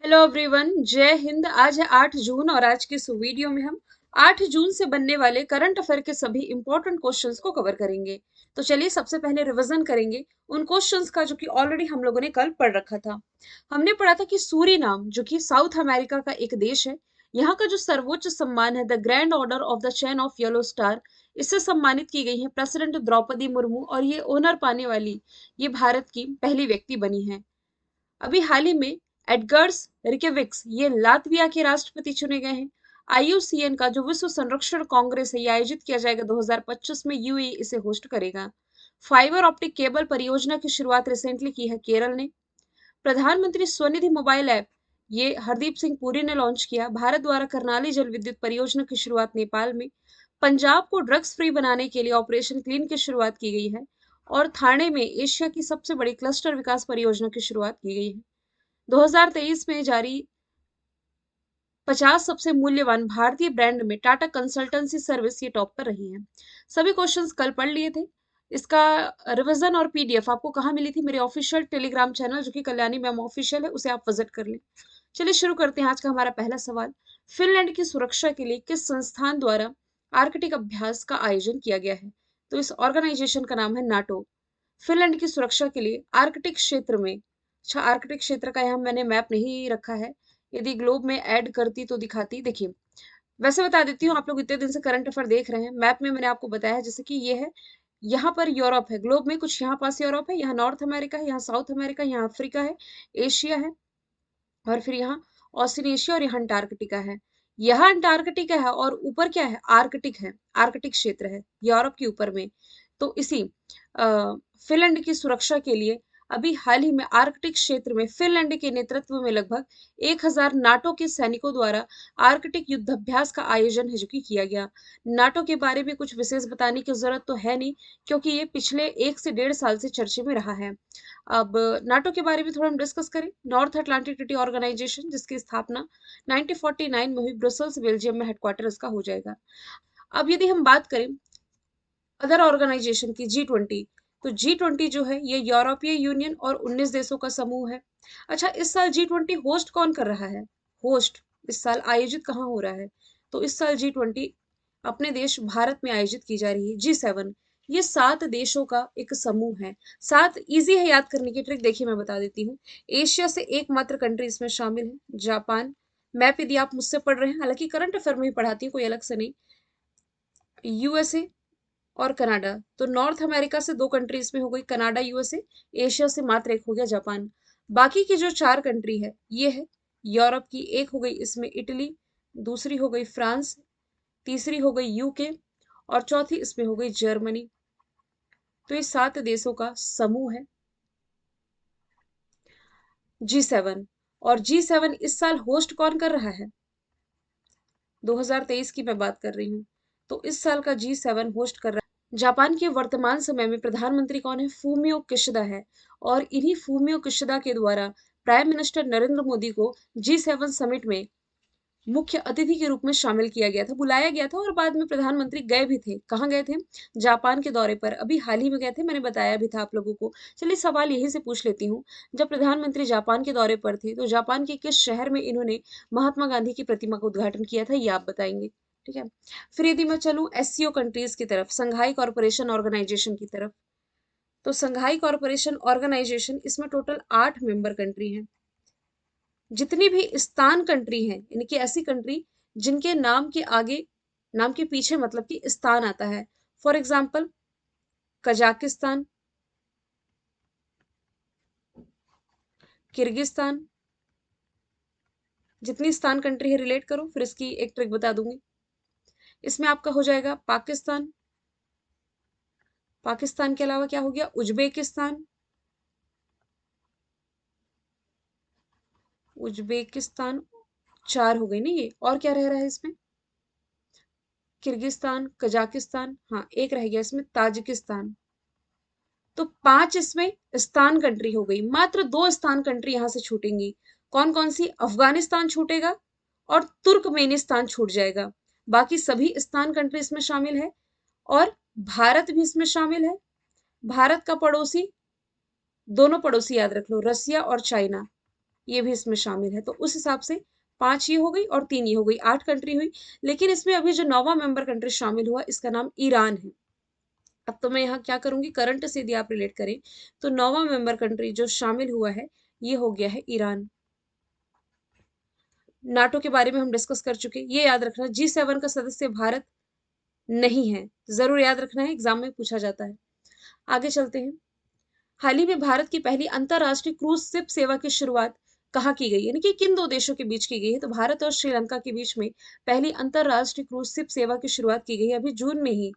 Hello everyone, जय हिंद। आज है 8 जून और आज के इस वीडियो में हम 8 जून से बनने वाले करंट अफेयर के सभी इंपॉर्टेंट क्वेश्चंस को कवर करेंगे। तो चलिए सबसे पहले रिवीजन करेंगे उन क्वेश्चंस का जो कि ऑलरेडी हम लोगों ने कल पढ़ रखा था। हमने पढ़ा था कि सूरीनाम जो कि साउथ अमेरिका का एक देश है, यहाँ का जो सर्वोच्च सम्मान है the grand order of the chain of yellow star, इससे सम्मानित की गई है प्रेसिडेंट द्रौपदी मुर्मू और ये ऑनर पाने वाली ये भारत की पहली व्यक्ति बनी है। अभी हाल ही में एडगर्स रिकेविक्स ये लातविया के राष्ट्रपति चुने गए हैं। आईयूसीएन का जो विश्व संरक्षण कांग्रेस है ये आयोजित किया जाएगा 2025 में, यूएई इसे होस्ट करेगा। फाइबर ऑप्टिक केबल परियोजना की शुरुआत रिसेंटली की है केरल ने। प्रधानमंत्री स्वनिधि मोबाइल ऐप ये हरदीप सिंह पुरी ने लॉन्च किया। भारत द्वारा करनाली जल विद्युत परियोजना की शुरुआत नेपाल में। पंजाब को ड्रग्स फ्री बनाने के लिए ऑपरेशन क्लीन की शुरुआत की गई है। और थाने में एशिया की सबसे बड़ी क्लस्टर विकास परियोजना की शुरुआत की गई है। 2023 में जारी 50 सबसे मूल्यवान भारतीय ब्रांड में टाटा कंसल्टेंसी सर्विस ये टॉप पर रही है। सभी क्वेश्चंस कल पढ़ लिए थे। इसका रिवीजन और पीडीएफ आपको कहाँ मिली थी? मेरे ऑफिशियल टेलीग्राम चैनल जो कि कल्याणी मैम ऑफिशियल है, उसे आप विजिट कर लें। चलिए शुरू करते हैं आज का हमारा पहला सवाल। फिनलैंड की सुरक्षा के लिए किस संस्थान द्वारा आर्कटिक अभ्यास का आयोजन किया गया है? तो इस ऑर्गेनाइजेशन का नाम है नाटो। फिनलैंड की सुरक्षा के लिए आर्कटिक क्षेत्र में, अच्छा आर्कटिक क्षेत्र का यहाँ मैंने मैप नहीं रखा है, यदि ग्लोब में ऐड करती तो दिखाती। देखिए, वैसे बता देती हूँ, आप लोग इतने दिन से करंट अफेयर देख रहे हैं, मैप में मैंने आपको बताया है जैसे कि ये है, यहाँ पर यूरोप है, ग्लोब में कुछ यहाँ पास यूरोप है, यहाँ नॉर्थ अमेरिका है, यहाँ साउथ अमेरिका, यहाँ अफ्रीका है, एशिया है, और फिर यहाँ ऑस्ट्रेलेशिया और यहाँ अंटार्कटिका है। यहाँ अंटार्कटिका है और ऊपर क्या है? आर्कटिक है, आर्कटिक क्षेत्र है यूरोप के ऊपर में। तो इसी फिनलैंड की सुरक्षा के लिए अभी हाल ही में आर्कटिक क्षेत्र में फिनलैंड के नेतृत्व में लगभग 1000 नाटो के सैनिकों द्वारा आर्कटिक युद्धाभ्यास का आयोजन है जो कि किया गया। नाटो के बारे में कुछ विशेष बताने की जरूरत तो है नहीं, क्योंकि ये पिछले 1 से 1.5 साल से चर्चे में रहा है। अब नाटो के बारे में थोड़ा हम डिस्कस करें। नॉर्थ अटलांटिक ट्रीटी ऑर्गेनाइजेशन जिसकी स्थापना 1949 में हुई, ब्रुसेल्स बेल्जियम में हेडक्वार्टर इसका हो जाएगा। अब यदि हम बात करें अदर ऑर्गेनाइजेशन की, G20, तो G20 जो है ये यूरोपीय यूनियन और 19 देशों का समूह है। अच्छा, इस साल G20 होस्ट कौन कर रहा है? होस्ट इस साल आयोजित कहाँ हो रहा है? तो इस साल G20 अपने देश भारत में आयोजित की जा रही है। G7 ये 7 देशों का एक समूह है। 7 इजी है याद करने की ट्रिक, देखिए मैं बता देती हूँ। एशिया से एकमात्र कंट्री इसमें शामिल है, जापान। मैप यदि आप मुझसे पढ़ रहे हैं, हालांकि करंट अफेयर में ही पढ़ाती हूँ, कोई अलग से नहीं। यूएसए और कनाडा, तो नॉर्थ अमेरिका से 2 कंट्री इसमें हो गई, कनाडा यूएसए। एशिया से मात्र एक हो गया, जापान। बाकी की जो 4 कंट्री है ये है यूरोप की, एक हो गई इसमें इटली, दूसरी हो गई फ्रांस, तीसरी हो गई यूके और चौथी इसमें हो गई जर्मनी। तो ये 7 देशों का समूह है G7। और G7 इस साल होस्ट कौन कर रहा है? 2023 की मैं बात कर रही हूँ। तो इस साल का G7 होस्ट कर रहा है जापान के वर्तमान समय में प्रधानमंत्री कौन है? फूमियो किशिदा है। और इन्हीं फूमियो किशिदा के द्वारा प्राइम मिनिस्टर नरेंद्र मोदी को G7 समिट में मुख्य अतिथि के रूप में शामिल किया गया था, बुलाया गया था, और बाद में प्रधानमंत्री गए भी थे। कहाँ गए थे? जापान के दौरे पर। अभी हाल ही में गए थे, मैंने बताया भी था आप लोगों को। चलिए सवाल यहीं से पूछ लेती हूँ, जब प्रधानमंत्री जापान के दौरे पर थे तो जापान के किस शहर में इन्होंने महात्मा गांधी की प्रतिमा का उद्घाटन किया था, ये आप बताएंगे। ठीक है, फिर यदि मैं चलूँ एससीओ कंट्रीज की तरफ, संघाई कॉरपोरेशन ऑर्गेनाइजेशन की तरफ, तो संघाई कॉरपोरेशन ऑर्गेनाइजेशन इसमें टोटल 8 मेंबर कंट्री हैं। जितनी भी स्थान कंट्री हैं, यानी कि ऐसी कंट्री जिनके नाम के आगे, नाम के पीछे मतलब कि स्थान आता है, फॉर एग्जाम्पल कजाकिस्तान, किर्गिस्तान, जितनी स्थान कंट्री है रिलेट करो, फिर इसकी एक ट्रिक बता दूंगी। इसमें आपका हो जाएगा पाकिस्तान, पाकिस्तान के अलावा क्या हो गया? उज्बेकिस्तान, उज्बेकिस्तान 4 हो गई ना ये, और क्या रह रहा है इसमें? किर्गिस्तान, कजाकिस्तान, हाँ एक रह गया इसमें, ताजिकिस्तान। तो 5 इसमें स्थान कंट्री हो गई। मात्र 2 स्थान कंट्री यहां से छूटेंगी। कौन कौन सी? अफगानिस्तान छूटेगा और तुर्कमेनिस्तान छूट जाएगा। बाकी सभी स्थान कंट्री इसमें शामिल है और भारत भी इसमें शामिल है। भारत का पड़ोसी, दोनों पड़ोसी याद रख लो, रसिया और चाइना। ये भी इसमें शामिल है। तो उस हिसाब से 5 ये हो गई और 3 ये हो गई, 8 कंट्री हुई। लेकिन इसमें अभी जो 9वां मेंबर कंट्री शामिल हुआ इसका नाम ईरान है। अब तो मैं यहाँ क्या करूंगी, करंट से यदि आप रिलेट करें तो 9वां मेंबर कंट्री जो शामिल हुआ है ये हो गया है ईरान। नाटो के बारे में हम डिस्कस कर चुके, ये याद रखना G7 का सदस्य भारत नहीं है, जरूर याद रखना है, एग्जाम में पूछा जाता है। आगे चलते हैं। हाल ही में भारत की पहली अंतरराष्ट्रीय क्रूज शिप सेवा की शुरुआत कहाँ की गई, यानी कि किन दो देशों के बीच की गई है, तो भारत और श्रीलंका के बीच में पहली अंतरराष्ट्रीय क्रूज शिप सेवा की शुरुआत की गई है अभी जून में ही।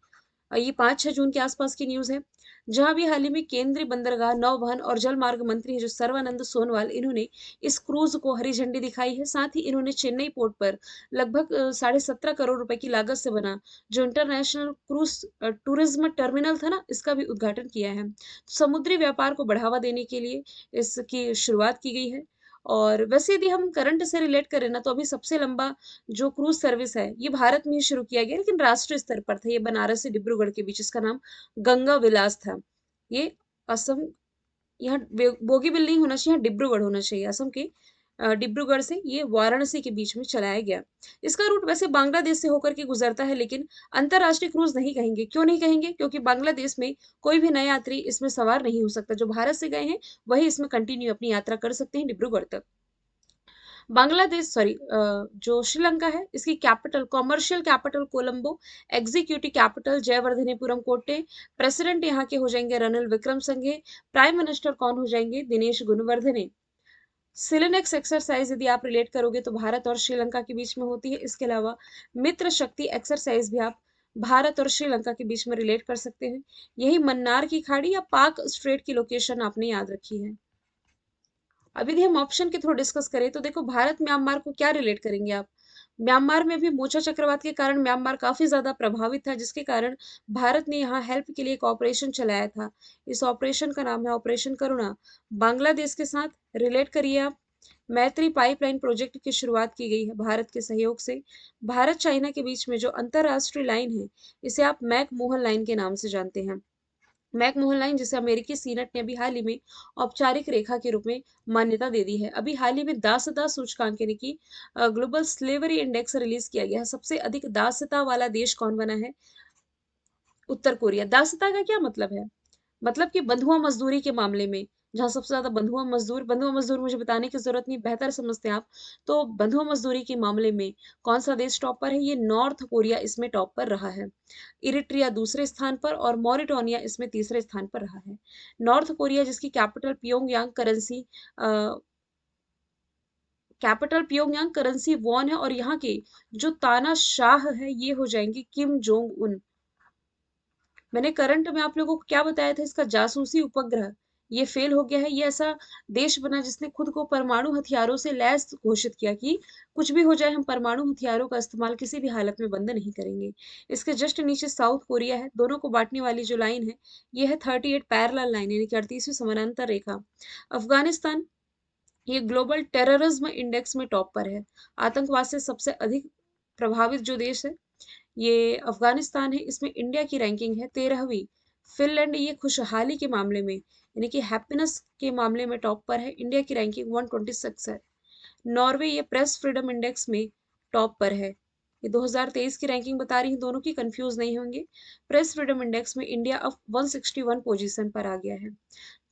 ये 5-6 जून के आसपास की न्यूज़ है। जहां भी हाल ही में केंद्रीय बंदरगाह, नौवहन और जलमार्ग मंत्री है जो सर्बानंद सोनोवाल, इन्होंने इस क्रूज को हरी झंडी दिखाई है। साथ ही इन्होंने चेन्नई पोर्ट पर लगभग 17.5 करोड़ रुपए की लागत से बना जो इंटरनेशनल क्रूज टूरिज्म टर्मिनल था ना, इसका भी उद्घाटन किया है। तो समुद्री व्यापार को बढ़ावा देने के लिए इसकी शुरुआत की गई है। और वैसे यदि हम करंट से रिलेट करें ना, तो अभी सबसे लंबा जो क्रूज सर्विस है ये भारत में ही शुरू किया गया, लेकिन राष्ट्रीय स्तर पर था। ये बनारस से डिब्रूगढ़ के बीच, इसका नाम गंगा विलास था। ये असम, यहाँ बोगीबिल नहीं होना चाहिए, यहाँ डिब्रूगढ़ होना चाहिए। असम के डिब्रूगढ़ से ये वाराणसी के बीच में चलाया गया। इसका रूट वैसे बांग्लादेश से होकर के गुजरता है, लेकिन अंतरराष्ट्रीय क्रूज नहीं कहेंगे। क्यों नहीं कहेंगे? क्योंकि बांग्लादेश में कोई भी नया यात्री इसमें सवार नहीं हो सकता। जो भारत से गए हैं वही इसमें कंटिन्यू अपनी यात्रा कर सकते हैं डिब्रूगढ़ तक। बांग्लादेश, सॉरी, जो श्रीलंका है इसकी capital, commercial capital Colombo, executive capital Jayawardenepura Kotte, president यहाँ के हो जाएंगे रणिल विक्रमसिंघे, प्राइम मिनिस्टर कौन हो जाएंगे, दिनेश गुणवर्धने। सिलेनेक्स एक्सरसाइज यदि आप रिलेट करोगे तो भारत और श्रीलंका के बीच में होती है। इसके अलावा मित्र शक्ति एक्सरसाइज भी आप भारत और श्रीलंका के बीच में रिलेट कर सकते हैं। यही मन्नार की खाड़ी या पाक स्ट्रेट की लोकेशन आपने याद रखी है। अभी यदि हम ऑप्शन के थ्रू डिस्कस करें तो देखो, भारत म्यांमार को क्या रिलेट करेंगे आप। म्यांमार में भी मोचा चक्रवात के कारण म्यांमार काफी ज्यादा प्रभावित था, जिसके कारण भारत ने यहाँ हेल्प के लिए एक ऑपरेशन चलाया था। इस ऑपरेशन का नाम है ऑपरेशन करुणा। बांग्लादेश के साथ रिलेट करिए आप। मैत्री पाइपलाइन प्रोजेक्ट की शुरुआत की गई है भारत के सहयोग से। भारत चाइना के बीच में जो अंतरराष्ट्रीय लाइन है इसे आप मैक मोहन लाइन के नाम से जानते हैं। मैकमोहन लाइन, जिसे अमेरिकी सीनेट ने अभी हाल ही में औपचारिक रेखा के रूप में मान्यता दे दी है। अभी हाल ही में दासता सूचकांक यानी कि ग्लोबल स्लेवरी इंडेक्स रिलीज किया गया है। सबसे अधिक दासता वाला देश कौन बना है? उत्तर कोरिया। दासता का क्या मतलब है? मतलब कि बंधुआ मजदूरी के मामले में जहाँ सबसे ज्यादा बंधुआ मजदूर मुझे बताने की जरूरत नहीं, बेहतर समझते हैं आप। तो बंधुआ मजदूरी के मामले में कौन सा देश टॉप पर है? ये नॉर्थ कोरिया इसमें टॉप पर रहा है। इरिट्रिया दूसरे स्थान पर और मॉरिटोनिया इसमें तीसरे स्थान पर रहा है। नॉर्थ कोरिया जिसकी कैपिटल प्योंगयांग करेंसी वॉन है, और यहाँ के जो तानाशाह है ये हो जाएंगे किम जोंग उन। मैंने करंट में आप लोगों को क्या बताया था, इसका जासूसी उपग्रह ये फेल हो गया है। ये ऐसा देश बना जिसने खुद को परमाणु हथियारों से लैस घोषित किया कि कुछ भी हो जाए हम परमाणु हथियारों का इस्तेमाल किसी भी हालत में बंद नहीं करेंगे। इसके जस्ट नीचे साउथ कोरिया है। दोनों को बांटने वाली जो लाइन है ये है 38 पैरेलल लाइन, यानी कि 38वीं समानांतर रेखा। अफगानिस्तान ये ग्लोबल टेररिज्म इंडेक्स में टॉप पर है। आतंकवाद से सबसे अधिक प्रभावित जो देश है ये अफगानिस्तान है। इसमें इंडिया की रैंकिंग है 13वीं। फिनलैंड ये खुशहाली के मामले में यानी कि हैप्पीनेस के मामले में टॉप पर है। इंडिया की रैंकिंग 126 है। नॉर्वे ये प्रेस फ्रीडम इंडेक्स में टॉप पर है। ये 2023 की रैंकिंग बता रही हूँ, दोनों की कंफ्यूज नहीं होंगे। प्रेस फ्रीडम इंडेक्स में इंडिया अब 161 पोजीशन पर आ गया है।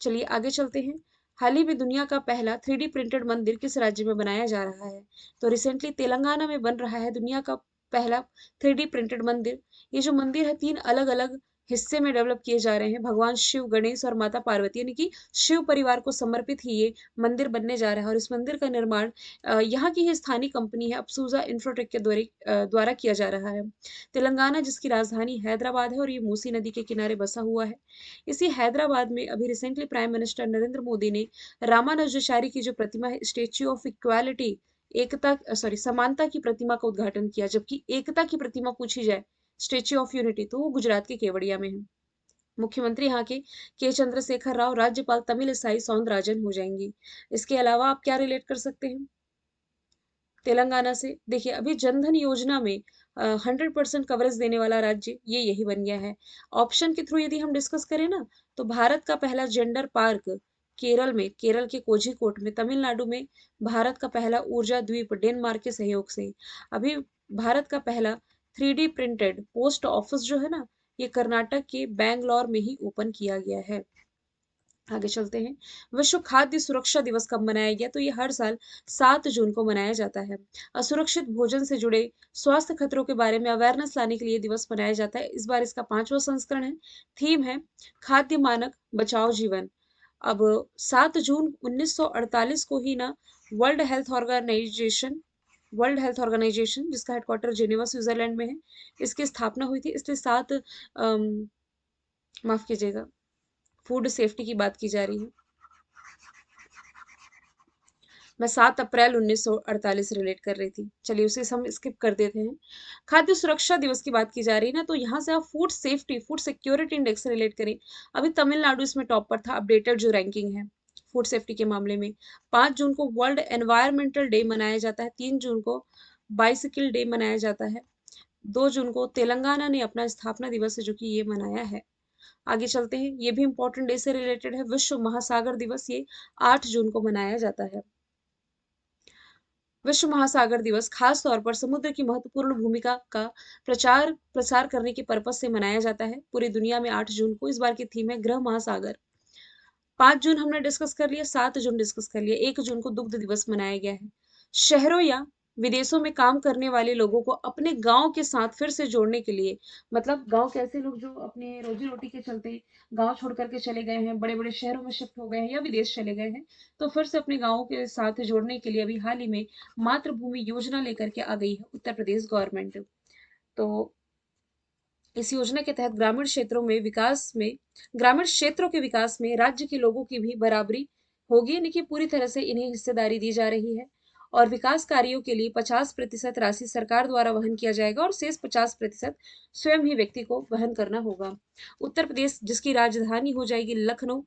चलिए आगे चलते हैं। हाल ही में दुनिया का पहला 3D प्रिंटेड मंदिर किस राज्य में बनाया जा रहा है? तो रिसेंटली तेलंगाना में बन रहा है दुनिया का पहला 3D प्रिंटेड मंदिर। ये जो मंदिर है 3 अलग अलग हिस्से में डेवलप किए जा रहे हैं। भगवान शिव, गणेश और माता पार्वती यानी कि शिव परिवार को समर्पित ही ये मंदिर बनने जा रहा है। और इस मंदिर का निर्माण यहाँ की ही स्थानीय कंपनी है अप्सूजा इंफ्राटेक के द्वारा किया जा रहा है। तेलंगाना जिसकी राजधानी हैदराबाद है और ये मूसी नदी के किनारे बसा हुआ है। इसी हैदराबाद में अभी recently prime minister Narendra Modi ने रामानुजाचार्य की जो प्रतिमा है, statue of equality, Ekta, sorry, समानता की प्रतिमा का उद्घाटन किया। जबकि एकता की प्रतिमा पूछी जाए, स्टेच्यू ऑफ यूनिटी, तो वो गुजरात के केवड़िया में है। मुख्यमंत्री यहाँ के चंद्रशेखर राव, राज्यपाल तमिलिसाई सौंदरराजन हो जाएंगी। इसके अलावा आप क्या रिलेट कर सकते हैं तेलंगाना से? देखिए, अभी जनधन योजना में 100% कवरेज देने वाला राज्य ये यही बन गया है। ऑप्शन के थ्रू यदि हम डिस्कस करें ना, तो भारत का पहला जेंडर पार्क केरल में, केरल के कोझिकोड में, तमिलनाडु में भारत का पहला ऊर्जा द्वीप डेनमार्क के सहयोग से। अभी भारत का पहला 3D प्रिंटेड पोस्ट ऑफिस जो है ना, ये कर्नाटक के बैंगलोर में ही ओपन किया गया है। आगे चलते हैं। विश्व खाद्य सुरक्षा दिवस कब मनाया गया? तो ये हर साल 7 जून को मनाया जाता है। असुरक्षित भोजन से जुड़े स्वास्थ्य खतरों के बारे में अवेयरनेस लाने के लिए दिवस मनाया जाता है। इस बार इसका 5वां संस्करण है। थीम है खाद्य मानक बचाओ जीवन। अब 7 जून 1948 को ही ना वर्ल्ड हेल्थ ऑर्गेनाइजेशन जिसका हेडक्वार्टर जेनेवा स्विट्जरलैंड में है, इसकी स्थापना हुई थी। इसलिए माफ कीजिएगा, फूड सेफ्टी की बात की जा रही है। मैं 7 अप्रैल 1948 रिलेट कर रही थी। चलिए उसे हम स्किप कर देते हैं। खाद्य सुरक्षा दिवस की बात की जा रही है ना, तो यहाँ से आप food safety, food security index relate करें। अभी तमिलनाडु इसमें टॉप पर था, अपडेटेड जो रैंकिंग है फूड सेफ्टी के मामले में। 5 जून को वर्ल्ड एनवायरमेंटल डे मनाया जाता है। 3 जून को बाइसिकल डे मनाया जाता है। 2 जून को तेलंगाना ने अपना स्थापना दिवस है जो कि ये मनाया है। आगे चलते हैं। ये भी इंपॉर्टेंट डे से रिलेटेड है। विश्व महासागर दिवस ये 8 जून को मनाया जाता है। विश्व महासागर दिवस खास तौर पर समुद्र की महत्वपूर्ण भूमिका का प्रचार प्रसार करने के पर्पज से मनाया जाता है पूरी दुनिया में 8 जून को। इस बार की थीम है गृह महासागर। 5 जून हमने डिस्कस कर लिया, 7 जून डिस्कस कर लिया। 1 जून को दुग्ध दिवस मनाया गया है। शहरों या विदेशों में काम करने वाले लोगों को अपने गांव के साथ फिर से जोड़ने के लिए, मतलब गांव के ऐसे लोग जो अपने रोजी रोटी के चलते गांव छोड़ करके चले गए हैं, बड़े बड़े शहरों में शिफ्ट हो गए हैं या विदेश चले गए हैं, तो फिर से अपने गांवों के साथ जोड़ने के लिए अभी हाल ही में मातृभूमि योजना लेकर के आ गई है उत्तर प्रदेश गवर्नमेंट। तो इस योजना के तहत ग्रामीण क्षेत्रों के विकास में राज्य के लोगों की भी बराबरी होगी, यानी कि पूरी तरह से इन्हें हिस्सेदारी दी जा रही है। और विकास कार्यों के लिए 50% राशि सरकार द्वारा वहन किया जाएगा और शेष 50% स्वयं ही व्यक्ति को वहन करना होगा। उत्तर प्रदेश जिसकी राजधानी हो जाएगी लखनऊ,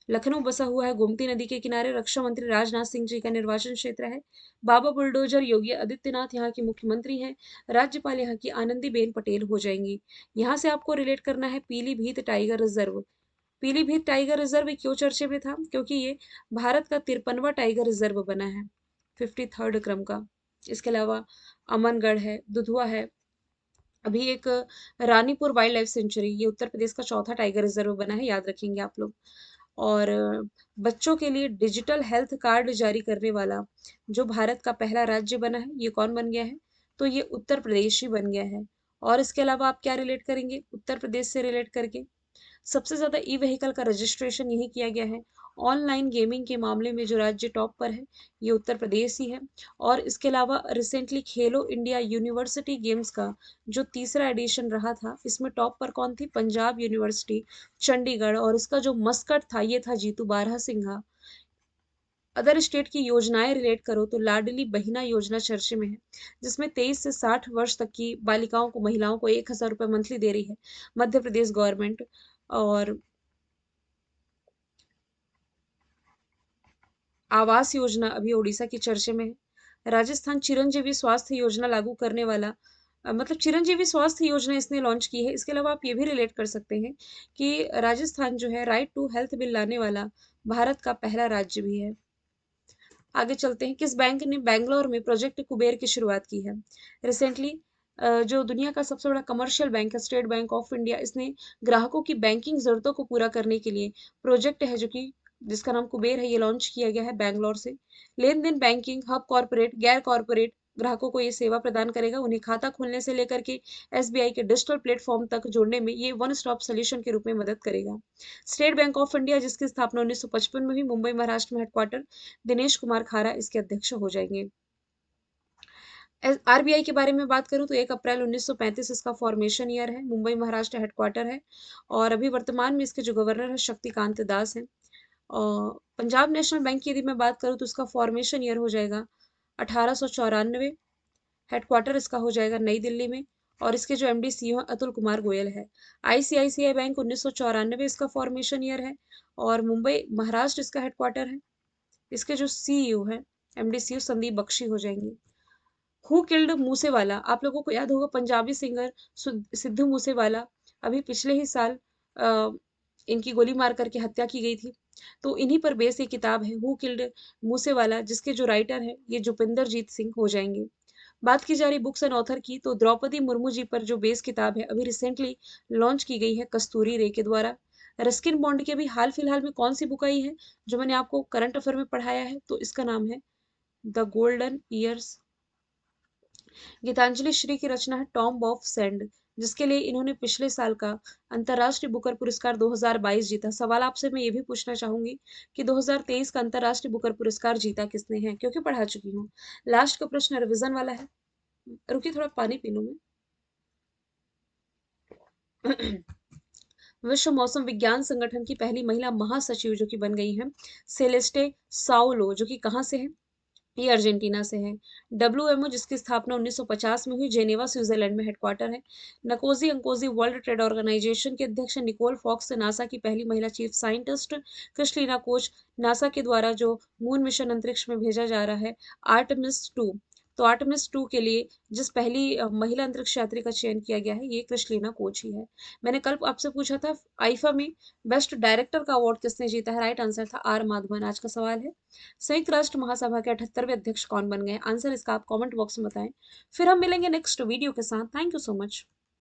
लखनऊ बसा हुआ है गोमती नदी के किनारे। रक्षा मंत्री राजनाथ सिंह जी का निर्वाचन क्षेत्र है। बाबा बुलडोजर योगी आदित्यनाथ यहाँ की मुख्यमंत्री हैं। राज्यपाल यहाँ की आनंदीबेन पटेल हो जाएंगी। यहाँ से आपको रिलेट करना है Pilibhit tiger reserve. Pilibhit tiger reserve क्यों चर्चे में था? क्योंकि ये भारत का 53वां टाइगर रिजर्व बना है, 53rd क्रम का। इसके अलावा अमनगढ़ है, दुधवा है। अभी एक रानीपुर वाइल्ड लाइफ सेंचुरी, ये उत्तर प्रदेश का चौथा टाइगर रिजर्व बना है, याद रखेंगे आप लोग। और बच्चों के लिए डिजिटल हेल्थ कार्ड जारी करने वाला जो भारत का पहला राज्य बना है, ये कौन बन गया है? तो ये उत्तर प्रदेश ही बन गया है। और इसके अलावा आप क्या रिलेट करेंगे उत्तर प्रदेश से रिलेट करके? सबसे ज़्यादा ई व्हीकल का रजिस्ट्रेशन यही किया गया है। ऑनलाइन गेमिंग के मामले में जो राज्य टॉप पर है ये उत्तर प्रदेश ही है। और इसके अलावा रिसेंटली खेलो इंडिया यूनिवर्सिटी गेम्स का जो तीसरा एडिशन रहा था, इसमें टॉप पर कौन थी? पंजाब यूनिवर्सिटी चंडीगढ़। और इसका जो मस्कट था ये था जीतू बारह सिंघा। अदर स्टेट की योजनाएं रिलेट करो तो लाडली बहिना योजना चर्चे में है, जिसमें 23 से 60 वर्ष तक की बालिकाओं को, महिलाओं को 1000 रुपये मंथली दे रही है मध्य प्रदेश गवर्नमेंट। और आवास योजना अभी ओडिशा की चर्चे में है। राजस्थान चिरंजीवी स्वास्थ्य योजना लागू करने वाला, मतलब चिरंजीवी स्वास्थ्य योजना इसने लॉन्च की है। इसके अलावा आप ये भी रिलेट कर सकते हैं कि राजस्थान जो है राइट टू हेल्थ बिल लाने वाला भारत का पहला राज्य भी है। आगे चलते हैं। किस बैंक ने बैंगलोर में प्रोजेक्ट कुबेर की शुरुआत की है? रिसेंटली जो दुनिया का सबसे बड़ा कमर्शियल बैंक है स्टेट बैंक ऑफ इंडिया, इसने ग्राहकों की बैंकिंग जरूरतों को पूरा करने के लिए प्रोजेक्ट है जो कि जिसका नाम कुबेर है, ये लॉन्च किया गया है बैंगलोर से। लेन देन बैंकिंग हब कॉर्पोरेट गैर कॉर्पोरेट ग्राहकों को ये सेवा प्रदान करेगा। उन्हें खाता खोलने से लेकर के एसबीआई के डिजिटल प्लेटफॉर्म तक जोड़ने में ये वन स्टॉप सोल्यूशन के रूप में मदद करेगा। स्टेट बैंक ऑफ इंडिया जिसकी स्थापना 1955 में हुई, मुंबई महाराष्ट्र में हेडक्वार्टर, दिनेश कुमार खारा इसके अध्यक्ष हो जाएंगे। आरबीआई के बारे में बात करूं तो 1 अप्रैल 1935 इसका फॉर्मेशन ईयर है, मुंबई महाराष्ट्र हेडक्वार्टर है। और अभी वर्तमान में इसके जो गवर्नर है शक्तिकांत दास हैं। और पंजाब नेशनल बैंक की यदि मैं बात करूं तो इसका फॉर्मेशन ईयर हो जाएगा 1894। हेडक्वार्टर इसका हो जाएगा नई दिल्ली में। और इसके जो एमडी सीईओ अतुल कुमार गोयल है। आईसीआईसीआई बैंक 1994 इसका फॉर्मेशन ईयर है और मुंबई महाराष्ट्र इसका हेडक्वार्टर है। इसके जो सीईओ है एमडी सीईओ संदीप बख्शी हो जाएंगे। Who killed Moosewala? आप लोगों को याद होगा पंजाबी सिंगर सिद्धू मूसेवाला, अभी पिछले ही साल इनकी गोली मार करके हत्या की गई थी। तो इन्हीं पर बेस ये किताब है, हु किल्ड मूसेवाला, जिसके जो राइटर हैं ये जुपिंदर जीत सिंह हो जाएंगे। बात की जा रही बुक्स एंड ऑथर की, तो द्रौपदी मुर्मू जी पर जो बेस किताब है अभी रिसेंटली लॉन्च की गई है कस्तूरी रे के द्वारा। रस्किन बॉन्ड की अभी हाल फिलहाल में कौन सी बुक आई है जो मैंने आपको करंट अफेयर में पढ़ाया है, तो इसका नाम है the golden years. Geetanjali Shree की रचना है टॉम्ब ऑफ सैंड, जिसके लिए इन्होंने पिछले साल का अंतर्राष्ट्रीय बुकर पुरस्कार 2022 जीता। सवाल आपसे मैं ये भी पूछना चाहूंगी कि 2023 का अंतर्राष्ट्रीय बुकर पुरस्कार जीता किसने है, क्योंकि पढ़ा चुकी हूँ। लास्ट का प्रश्न रिवीजन वाला है। रुकी थोड़ा पानी पी लूं मैं। विश्व मौसम विज्ञान संगठन की पहली महिला महासचिव जो कि बन गई हैं सेलेस्टे साउलो, जो कि कहाँ से है, ये अर्जेंटीना से है। डब्ल्यूएमओ जिसकी स्थापना 1950 में हुई, जेनेवा स्विट्जरलैंड में हेडक्वार्टर है। नकोजी अंकोजी वर्ल्ड ट्रेड ऑर्गेनाइजेशन के अध्यक्ष निकोल फॉक्स, नासा की पहली महिला chief scientist Kristalina coach. NASA के द्वारा जो मून मिशन अंतरिक्ष में भेजा जा रहा है आर्टेमिस 2, तो आर्टेमिस 2 के लिए जिस पहली महिला अंतरिक्ष यात्री का चयन किया गया है ये क्रिस्टलीना कोच ही है। मैंने कल आपसे पूछा था आईफा में बेस्ट डायरेक्टर का अवार्ड किसने जीता है, राइट आंसर था आर माधवन। आज का सवाल है संयुक्त राष्ट्र महासभा के 78वें अध्यक्ष कौन बन गए? आंसर इसका आप कमेंट बॉक्स में बताएं। फिर हम मिलेंगे नेक्स्ट वीडियो के साथ। Thank you so much.